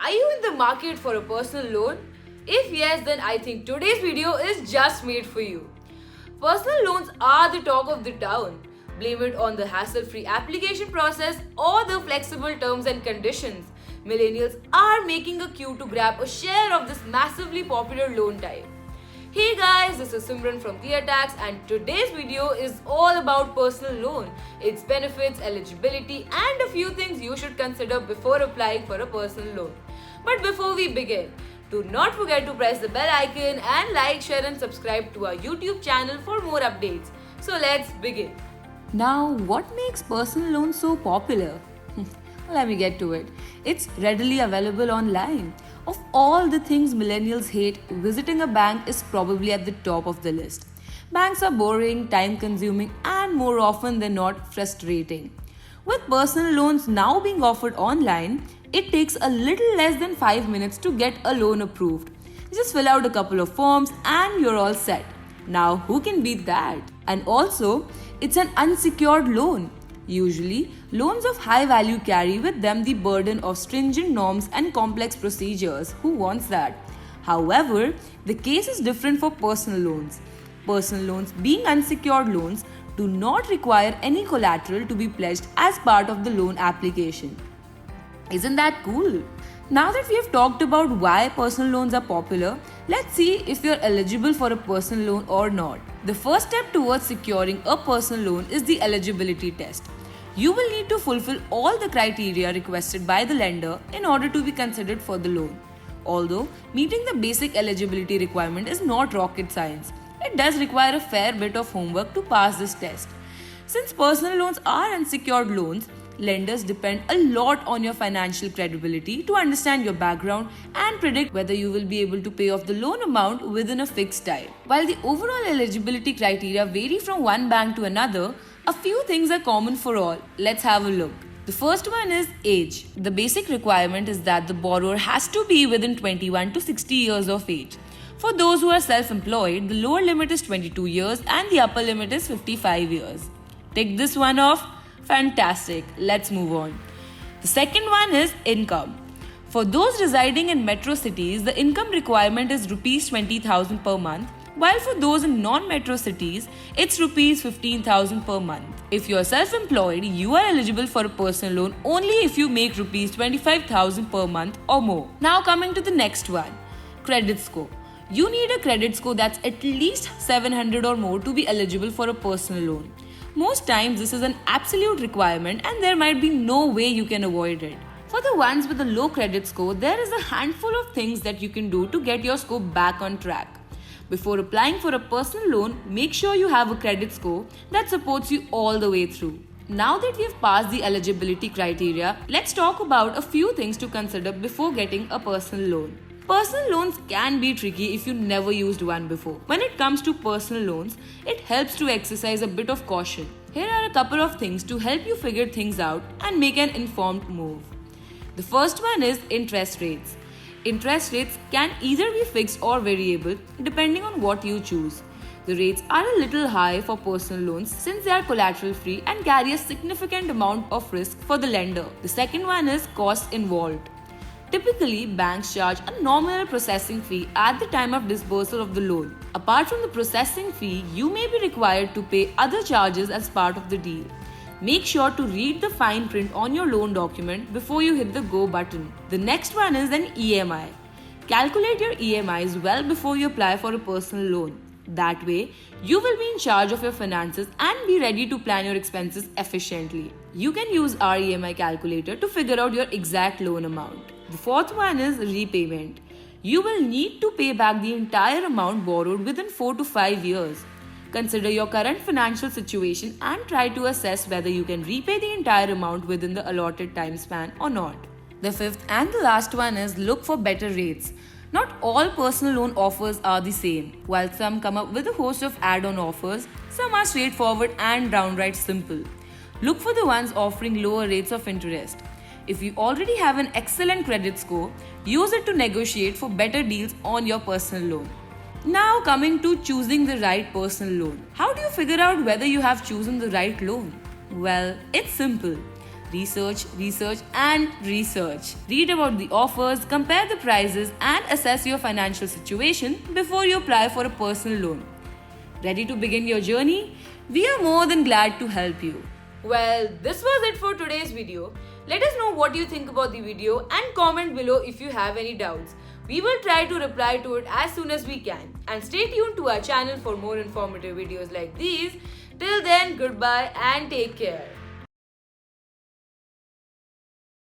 Are you in the market for a personal loan? If yes, then I think today's video is just made for you. Personal loans are the talk of the town. Blame it on the hassle-free application process or the flexible terms and conditions. Millennials are making a queue to grab a share of this massively popular loan type. Hey guys, this is Simran from TheaTax and today's video is all about personal loan, its benefits, eligibility and a few things you should consider before applying for a personal loan. But before we begin, do not forget to press the bell icon and like, share and subscribe to our YouTube channel for more updates. So let's begin. Now, what makes personal loans so popular? Let me get to it. It's readily available online. Of all the things millennials hate, visiting a bank is probably at the top of the list. Banks are boring, time consuming, and more often than not, frustrating. With personal loans now being offered online, it takes a little less than 5 minutes to get a loan approved. Just fill out a couple of forms and you're all set. Now, who can beat that? And also, it's an unsecured loan. Usually, loans of high value carry with them the burden of stringent norms and complex procedures. Who wants that? However, the case is different for personal loans. Personal loans, being unsecured loans, do not require any collateral to be pledged as part of the loan application. Isn't that cool? Now that we have talked about why personal loans are popular, let's see if you're eligible for a personal loan or not. The first step towards securing a personal loan is the eligibility test. You will need to fulfill all the criteria requested by the lender in order to be considered for the loan. Although meeting the basic eligibility requirement is not rocket science, it does require a fair bit of homework to pass this test. Since personal loans are unsecured loans, lenders depend a lot on your financial credibility to understand your background and predict whether you will be able to pay off the loan amount within a fixed time. While the overall eligibility criteria vary from one bank to another, a few things are common for all. Let's have a look. The first one is age. The basic requirement is that the borrower has to be within 21 to 60 years of age. For those who are self-employed, the lower limit is 22 years and the upper limit is 55 years. Take this one off. Fantastic. Let's move on. The second one is income. For those residing in metro cities, the income requirement is Rs 20,000 per month, while for those in non-metro cities, it's Rs 15,000 per month. If you're self-employed, you are eligible for a personal loan only if you make Rs 25,000 per month or more. Now coming to the next one, credit score. You need a credit score that's at least 700 or more to be eligible for a personal loan. Most times this is an absolute requirement and there might be no way you can avoid it. For the ones with a low credit score, there is a handful of things that you can do to get your score back on track. Before applying for a personal loan, make sure you have a credit score that supports you all the way through. Now that we have passed the eligibility criteria, let's talk about a few things to consider before getting a personal loan. Personal loans can be tricky if you never used one before. When it comes to personal loans, it helps to exercise a bit of caution. Here are a couple of things to help you figure things out and make an informed move. The first one is interest rates. Interest rates can either be fixed or variable depending on what you choose. The rates are a little high for personal loans since they are collateral free and carry a significant amount of risk for the lender. The second one is costs involved. Typically, banks charge a nominal processing fee at the time of disbursal of the loan. Apart from the processing fee, you may be required to pay other charges as part of the deal. Make sure to read the fine print on your loan document before you hit the go button. The next one is an EMI. Calculate your EMIs well before you apply for a personal loan. That way, you will be in charge of your finances and be ready to plan your expenses efficiently. You can use our EMI calculator to figure out your exact loan amount. The fourth one is repayment. You will need to pay back the entire amount borrowed within 4 to 5 years. Consider your current financial situation and try to assess whether you can repay the entire amount within the allotted time span or not. The fifth and the last one is look for better rates. Not all personal loan offers are the same. While some come up with a host of add-on offers, some are straightforward and downright simple. Look for the ones offering lower rates of interest. If you already have an excellent credit score, use it to negotiate for better deals on your personal loan. Now coming to choosing the right personal loan. How do you figure out whether you have chosen the right loan? Well, it's simple. Research, research, and research. Read about the offers, compare the prices, and assess your financial situation before you apply for a personal loan. Ready to begin your journey? We are more than glad to help you. Well, this was it for today's video. Let us know what you think about the video and comment below if you have any doubts. We will try to reply to it as soon as we can. And stay tuned to our channel for more informative videos like these. Till then, goodbye and take care.